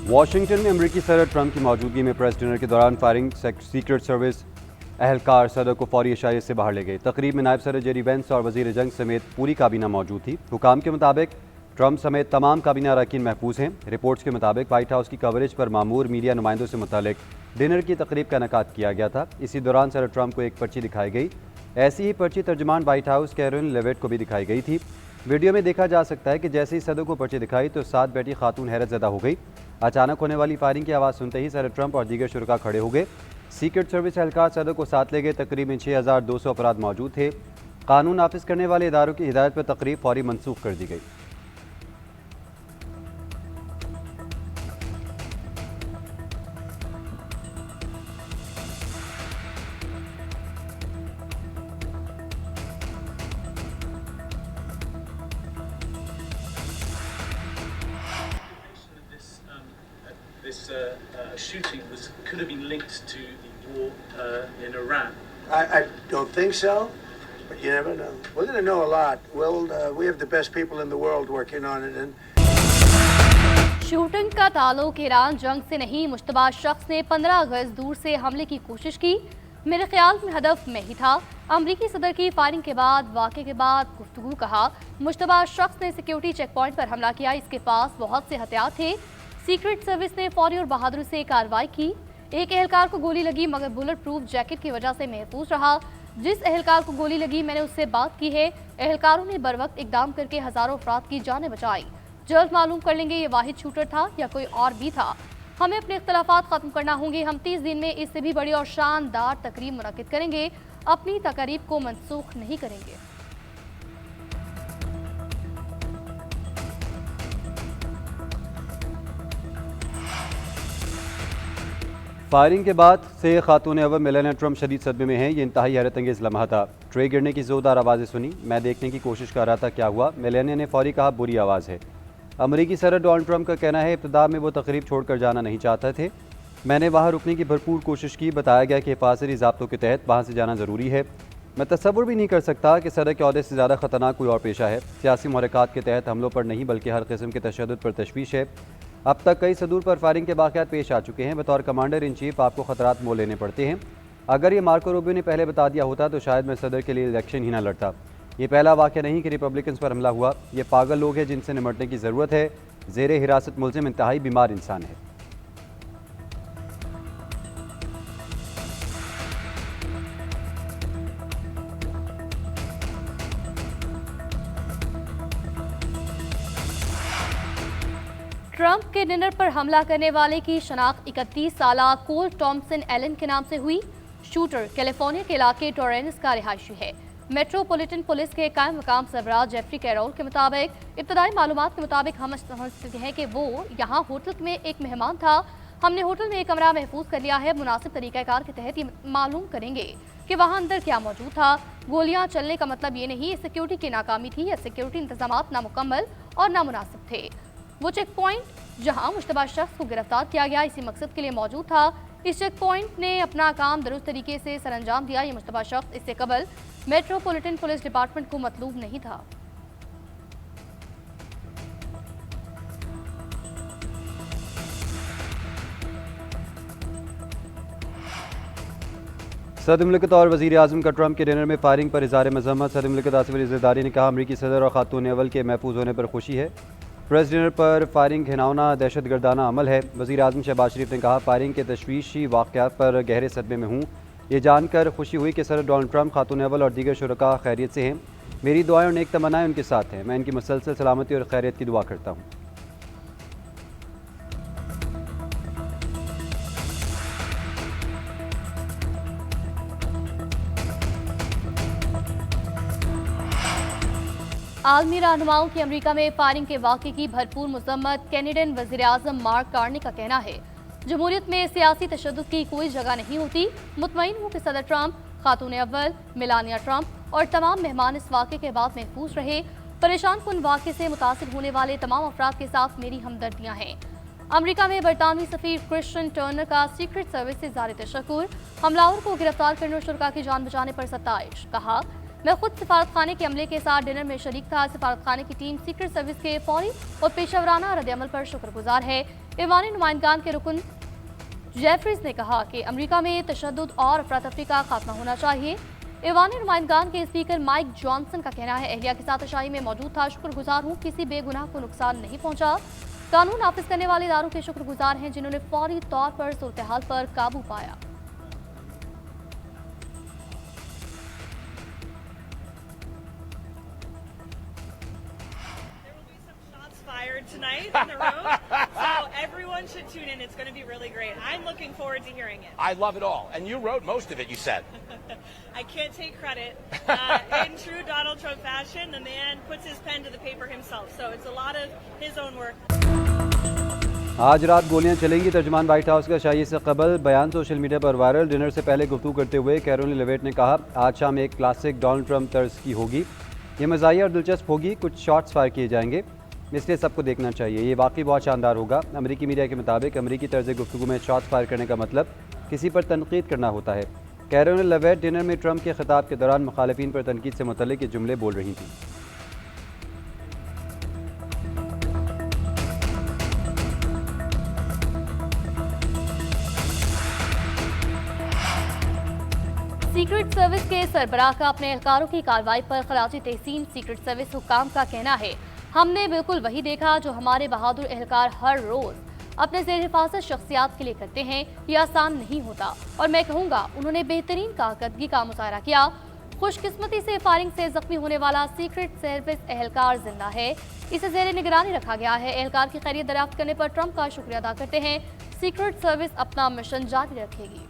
Washington में अमेरिकी सदर ट्रंप की मौजूदगी में प्रेस डिनर के दौरान फायरिंग, सीक्रेट सर्विस अहलकार सदर को फौरी इशारे से बाहर ले गए। तकरीब में नायब सदर जेडी वेंस और वजीर जंग समेत पूरी काबीना मौजूद थी। हुकाम के मुताबिक ट्रंप समेत तमाम काबीना अरकान महफूज हैं। रिपोर्ट्स के मुताबिक व्हाइट हाउस की कवरेज पर मामूर मीडिया नुमाइंदों से मुतालिक डिनर की तकरीब का इनेकाद किया गया था। इसी दौरान सदर ट्रंप को एक पर्ची दिखाई गई। ऐसी ही पर्ची तर्जुमान व्हाइट हाउस कैरोलिन लेविट को भी दिखाई गई थी। वीडियो में देखा जा सकता है कि जैसे ही सदर को पर्ची दिखाई तो साथ बैठी खातून हैरत ज़दा हो गई। अचानक होने वाली फायरिंग की आवाज़ सुनते ही सदर ट्रंप और दीगर शुरका खड़े हो गए। सीक्रेट सर्विस एहलकार सदर को साथ ले गए। तकरीबन 6200 अफराद मौजूद थे। कानून नाफिज करने वाले इदारों की हिदायत पर तकरीब फौरी मनसूख कर दी गई। This shooting could have been linked to the war in Iran. I don't think so, but you never know. We're going to know a lot. We have the best people in the world working on it. Shooting का ताल्लुक Iran जंग से नहीं, मुश्तबा शख्स ने 15 गज दूर से हमले की कोशिश की। मेरे ख्याल में हदफ में ही था। अमरीकी सदर की फायरिंग के बाद वाक़े के बाद गुफ्तगू कहा। मुश्तबा शख्स ने सिक्योरिटी चेक पॉइंट पर हमला किया। इसके पास बहुत से हथियार थे। सीक्रेट सर्विस ने फौरी और बहादुरी से कार्रवाई की। एक एहलकार को गोली लगी मगर बुलेट प्रूफ जैकेट की वजह से महफूज रहा। जिस एहलकार को गोली लगी मैंने उससे बात की है। एहलकारों ने बरवक्त इकदाम करके हजारों अफराद की जानें बचाई। जल्द मालूम कर लेंगे ये वाहिद शूटर था या कोई और भी था। हमें अपने इख्तलाफात खत्म करना होंगे। हम 30 दिन में इससे भी बड़ी और शानदार तकरीब मुनक्किद करेंगे। अपनी तकरीब को मनसूख नहीं करेंगे। फायरिंग के बाद से खातून अव्वल मेलानिया ट्रंप शदीद सदमे में हैं। ये इंतहाई हैरत अंगेज़ लम्हा था। ट्रे गिरने की ज़ोरदार आवाज़ें सुनी। मैं देखने की कोशिश कर रहा था क्या हुआ। मेलानिया ने फौरी कहा बुरी आवाज़ है। अमरीकी सदर डोनाल्ड ट्रंप का कहना है इब्तिदा में वो तकरीब छोड़कर जाना नहीं चाहते थे। मैंने वहाँ रुकने की भरपूर कोशिश की। बताया गया कि हिफाजती ज़ाब्तों के तहत वहाँ से जाना ज़रूरी है। मैं तसव्वुर भी नहीं कर सकता कि सदर के ओहदे से ज़्यादा ख़तरनाक कोई और पेशा है। सियासी मुहरक़ात के तहत हमलों पर नहीं बल्कि हर किस्म के तशद्दुद पर तशवीश है। अब तक कई सदूर पर फायरिंग के वाक़यात पेश आ चुके हैं। बतौर कमांडर इन चीफ आपको खतरात मोल लेने पड़ते हैं। अगर ये मार्को रूबियो ने पहले बता दिया होता तो शायद मैं सदर के लिए इलेक्शन ही ना लड़ता। ये पहला वाक़या नहीं कि रिपब्लिकन्स पर हमला हुआ। ये पागल लोग हैं जिनसे निमटने की ज़रूरत है। ज़ेरे हिरासत मुल्ज़िम इंतहाई बीमार इंसान है। ट्रंप के डिनर पर हमला करने वाले की शनाख्त 31 साला कोल टॉमसन एलन के नाम से हुई। शूटर कैलिफोर्निया के इलाके टोरेंस का रिहायशी है। मेट्रोपॉलिटन पुलिस के कायम मकाम सरबराह जेफरी कैरोल के मुताबिक इब्तदाई मालूमात के मुताबिक हम समझते हैं कि वो यहाँ होटल में एक मेहमान था। हमने होटल में एक कमरा महफूज कर लिया है। मुनासिब तरीक़ाकार के तहत ये मालूम करेंगे कि वहाँ अंदर क्या मौजूद था। गोलियाँ चलने का मतलब ये नहीं सिक्योरिटी की नाकामी थी या सिक्योरिटी इंतजामात नामुकम्मल और नामुनासिब थे। वो चेक पॉइंट जहां मुश्तबा शख्स को गिरफ्तार किया गया इसी मकसद के लिए मौजूद था। इस चेक पॉइंट ने अपना काम दुरुस्त तरीके से सरअंजाम दिया। ये मुश्तबा शख्स इससे कबल मेट्रोपॉलिटन पुलिस डिपार्टमेंट को मतलूब नहीं था। सदर मुमलिकत और वज़ीर आज़म का ट्रंप के डिनर में फायरिंग पर इज़हार मज़म्मत। सदर मुमलिकत आसिफ अली ज़रदारी ने कहा अमरीकी सदर और खातून अव्वल के महफूज होने पर खुशी है। प्रेस डिनर पर फायरिंग घिनौना दहशतगर्दाना अमल है। वज़ीर आज़म शहबाज शरीफ ने कहा फायरिंग के तशवीशी वाक़यात पर गहरे सदमे में हूँ। ये जानकर खुशी हुई कि सदर डोनाल्ड ट्रंप खातून अव्वल और दीगर शुरका खैरियत से हैं। मेरी दुआएं और नेक तमन्नाएं उनके साथ हैं। मैं इनकी मुसलसल सलामती और खैरियत की दुआ करता हूँ। आलमी रहनुमाओं की अमेरिका में फायरिंग के वाक़े की भरपूर मज़म्मत। कैनेडियन वज़ीर आज़म मार्क कार्नी का कहना है जमहूरियत में सियासी तशद्दुद की कोई जगह नहीं होती। मुतमईन हूँ कि सदर ट्रंप, खातून अव्वल मेलानिया ट्रंप और तमाम मेहमान इस वाक़े के बाद महफूज रहे। परेशान कुन वाक़े से मुतासिर होने वाले तमाम अफराद के साथ मेरी हमदर्दियाँ हैं। अमेरिका में बरतानवी सफ़ीर क्रिश्चियन टर्नर का सीक्रेट सर्विस से ज़ाहिर तशक्कुर। हमलावर को गिरफ्तार करने और शुरका की जान बचाने पर सत्ताइश। कहा मैं खुद सिफारत खाने के अमले के साथ डिनर में शरीक था। सिफारत खाने की टीम सीक्रेट सर्विस के फौरी और पेशेवराना रद्द-ए-अमल पर शुक्रगुजार है। ईवानी नुमाइंदगान के रुकन जेफरीज ने कहा कि अमेरिका में तशद्दुद और अफरा-तफरी का खात्मा होना चाहिए। ईवानी नुमाइंदगान के स्पीकर माइक जॉनसन का कहना है, एहलिया के साथ अशाई में मौजूद था। शुक्रगुजार हूँ, किसी बेगुनाह को नुकसान नहीं पहुंचा। कानून नाफिज करने वाले इदारों के शुक्रगुजार हैं जिन्होंने फौरी तौर पर सूरत-ए-हाल पर काबू पाया। Fired tonight in the room, so everyone should tune in. It's going to be really great. I'm looking forward to hearing it. I love it all, and you wrote most of it. You said. I can't take credit. In true Donald Trump fashion, the man puts his pen to the paper himself, so it's a lot of his own work. आज रात गोलियां चलेंगी, तर्जमान white house का शाही से कबल बयान social media पर viral. Dinner से पहले गुफ्तगू करते हुए कैरोलिन लेविट ने कहा, आज शाम एक क्लासिक डोनाल्ड ट्रंप तर्ज की होगी, ये मज़ाहिया और दिलचस्प होगी, कुछ शॉट्स फायर किए जाएंगे, इसलिए सबको देखना चाहिए, ये वाकई बहुत शानदार होगा। अमेरिकी मीडिया के मुताबिक अमेरिकी तर्ज गुफ्तगू में शॉट्स फायर करने का मतलब किसी पर तनकीद करना होता है। कैरोलिन लेविट डिनर में ट्रंप के खिताब के दौरान मुखालिफिन पर तनकीद से मुतल्लिक ये जुमले बोल रही थी। सीक्रेट सर्विस के सरबराह का अपने एहलकारों की कार्रवाई पर खराजी तहसीन सीक्रेट सर्विस हुक्काम का कहना है, हमने बिल्कुल वही देखा जो हमारे बहादुर एहलकार हर रोज अपने ज़ेर हिफाजत शख्सियात के लिए करते हैं। यह आसान नहीं होता और मैं कहूँगा उन्होंने बेहतरीन कारकर्दगी का मुजाहरा किया। खुशकिस्मती से फायरिंग से जख्मी होने वाला सीक्रेट सर्विस एहलकार जिंदा है, इसे ज़ेर निगरानी रखा गया है। एहलकार की खैरियत दरियाफ्त करने पर ट्रंप का शुक्रिया अदा करते हैं। सीक्रेट सर्विस अपना मिशन जारी रखेगी।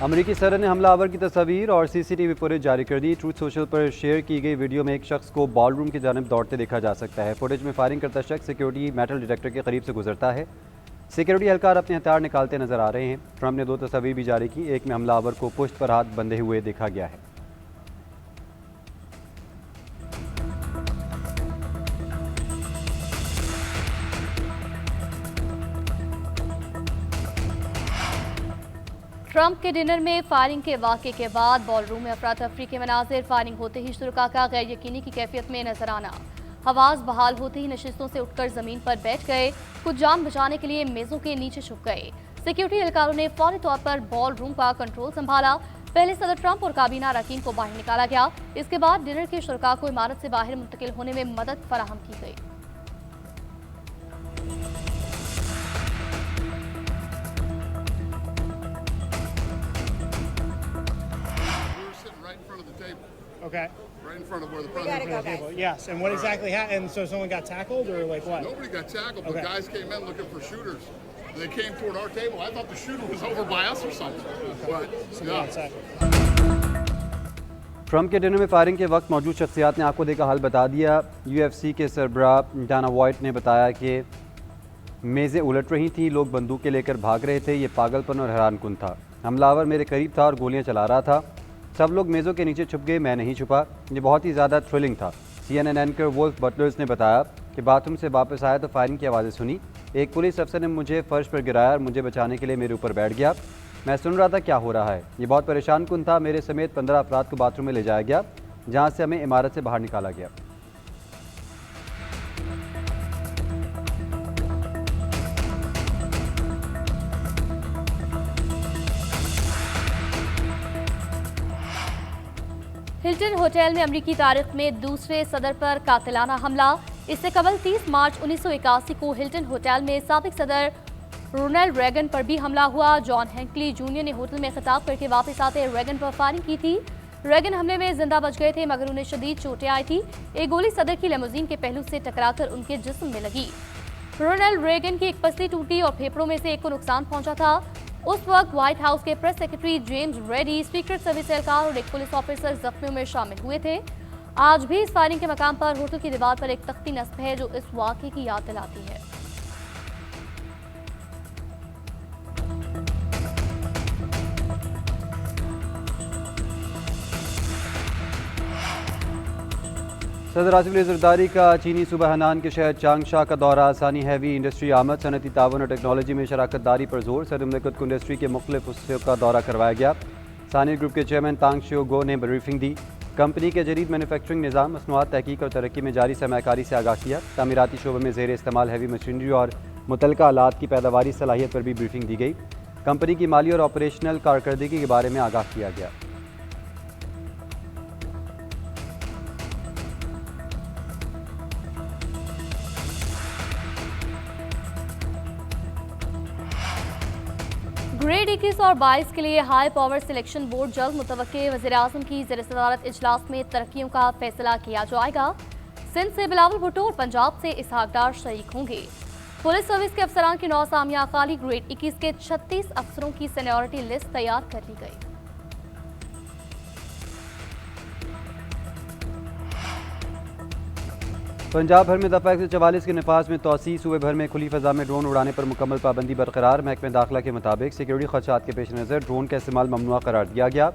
अमेरिकी सदर ने हमलावर की तस्वीर और सीसीटीवी फुटेज जारी कर दी। ट्रूथ सोशल पर शेयर की गई वीडियो में एक शख्स को बॉल रूम की जानिब दौड़ते देखा जा सकता है। फुटेज में फायरिंग करता शख्स सिक्योरिटी मेटल डिटेक्टर के करीब से गुजरता है। सिक्योरिटी एहलकार अपने हथियार निकालते नजर आ रहे हैं। ट्रंप ने 2 तस्वीर भी जारी की, एक में हमलावर को पुश्त पर हाथ बंधे हुए देखा गया है। ट्रंप के डिनर में फायरिंग के वाक़े के बाद बॉल रूम में अफरा तफरी के मनाजिर, फायरिंग होते ही शुरका का गैर यकीनी की कैफियत में नजर आना, हवास बहाल होते ही नशिस्तों से उठकर जमीन पर बैठ गए, कुछ जान बचाने के लिए मेजों के नीचे छुप गए। सिक्योरिटी एहलकारों ने फौरी तौर पर बॉल रूम का कंट्रोल संभाला। पहले सदर ट्रंप और काबीना अरकान को बाहर निकाला गया, इसके बाद डिनर के शुरका को इमारत से बाहर मुंतकिल होने में मदद फराहम की गई। Okay. Right in front of where the We gotta president go, is. guys. Yes. And what exactly happened? So someone got tackled or like what? Nobody got tackled, but Okay. guys came in looking for shooters. They came toward our table. I thought the shooter was over by us or something. But Someone got yeah. tackled. Trump के dinner में firing के वक्त मौजूद शख्सियात ने आंखों देखा हाल बता दिया। UFC के सरबराह डाना व्हाइट ने बताया कि मेज़ें उलट रही थीं, लोग बंदूकें लेकर भाग रहे थे, ये पागलपन और हैरानकुन था। हमलावर मेरे करीब था और गोलियां चला रहा था, सब लोग मेज़ों के नीचे छुप गए, मैं नहीं छुपा, ये बहुत ही ज़्यादा थ्रिलिंग था। CNN एंकर वुल्फ बटलर्स ने बताया कि बाथरूम से वापस आया तो फायरिंग की आवाज़ें सुनी, एक पुलिस अफसर ने मुझे फर्श पर गिराया और मुझे बचाने के लिए मेरे ऊपर बैठ गया। मैं सुन रहा था क्या हो रहा है, ये बहुत परेशान कुन था। मेरे समेत 15 अफराद को बाथरूम में ले जाया गया, जहाँ से हमें इमारत से बाहर निकाला गया। हिल्टन होटल में अमेरिकी तारीख में दूसरे सदर पर कातिलाना हमला। इससे कबल 30 मार्च 1981 को हिल्टन होटल में साबिक सदर रोनाल्ड रेगन पर भी हमला हुआ। जॉन हेंकली जूनियर ने होटल में खिताब करके वापस आते रेगन पर फायरिंग की थी। रेगन हमले में जिंदा बच गए थे मगर उन्हें शदीद चोटें आई थी। एक गोली सदर की लेमोजीन के पहलू से टकराकर उनके जिस्म में लगी। रोनाल्ड रेगन की एक पसली टूटी और फेफड़ों में से एक को नुकसान पहुंचा था। उस वक्त व्हाइट हाउस के प्रेस सेक्रेटरी जेम्स रेडी, सीक्रेट सर्विस एहलकार और एक पुलिस ऑफिसर जख्मियों में शामिल हुए थे। आज भी इस फायरिंग के मकाम पर होटल की दीवार पर एक तख्ती नस्ब है जो इस वाक़े की याद दिलाती है। सदर आसिफ अली जरदारी का चीनी सूबा हनान के शहर चांगशा का दौरा। आसानी हैवी इंडस्ट्री आमद, सनती तावन और टेक्नोलॉजी में शराकत दारी पर जोर। सदर मुमलिकत को इंडस्ट्री के मुख्तलिफ हिस्सों का दौरा करवाया गया। सानियर ग्रुप के चेयरमैन तांग शियो गो ने ब्रीफिंग दी। कंपनी के जदीद मैन्युफैक्चरिंग निज़ाम, मसनूआत, तहकीक और तरक्की में जारी सरमायाकारी से आगाह किया। तामीराती शोबे में ज़ेर इस्तेमाल हैवी मशीनरी और मुतलका आलात की पैदावारी सलाहियत पर भी ब्रीफिंग दी गई। कंपनी की माली और ऑपरेशनल कारकर्दगी के बारे में आगाह किया गया। ग्रेड 21 और 22 के लिए हाई पावर सिलेक्शन बोर्ड जल्द मुतवक्के। वज़ीर-ए-आज़म की ज़ेर-ए-सदारत इजलास में तरक्कियों का फैसला किया जाएगा। सिंध से बिलावल भुट्टो और पंजाब से इसहाक डार शरीक होंगे। पुलिस सर्विस के अफसरान की 9 सामिया खाली। ग्रेड 21 के 36 अफसरों की सीनियरिटी लिस्ट तैयार कर ली गई। पंजाब भर में दफ़ा 144 के नफाज में तोसी। सूबे भर में खुली फ़ज़ा में ड्रोन उड़ाने पर मुकम्मल पाबंदी बरकरार। महकमे दाखिला के मुताबिक सिक्योरिटी खदशात के पेश नज़र ड्रोन का इस्तेमाल ममनुआ करार दिया गया।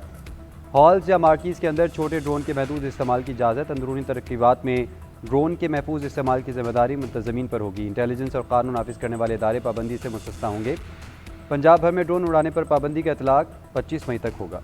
हॉल्स या मार्किज़ के अंदर छोटे ड्रोन के महदूद इस्तेमाल की इजाज़त। अंदरूनी तरक्कीबात में ड्रोन के महफूज इस्तेमाल की जिम्मेदारी मुंतज़मीन पर होगी। इंटेलिजेंस और कानून नाफिज करने वाले इदारे पाबंदी से मुस्तस्ना होंगे। पंजाब भर में ड्रोन उड़ाने पर पाबंदी का इतलाक 25 मई तक होगा।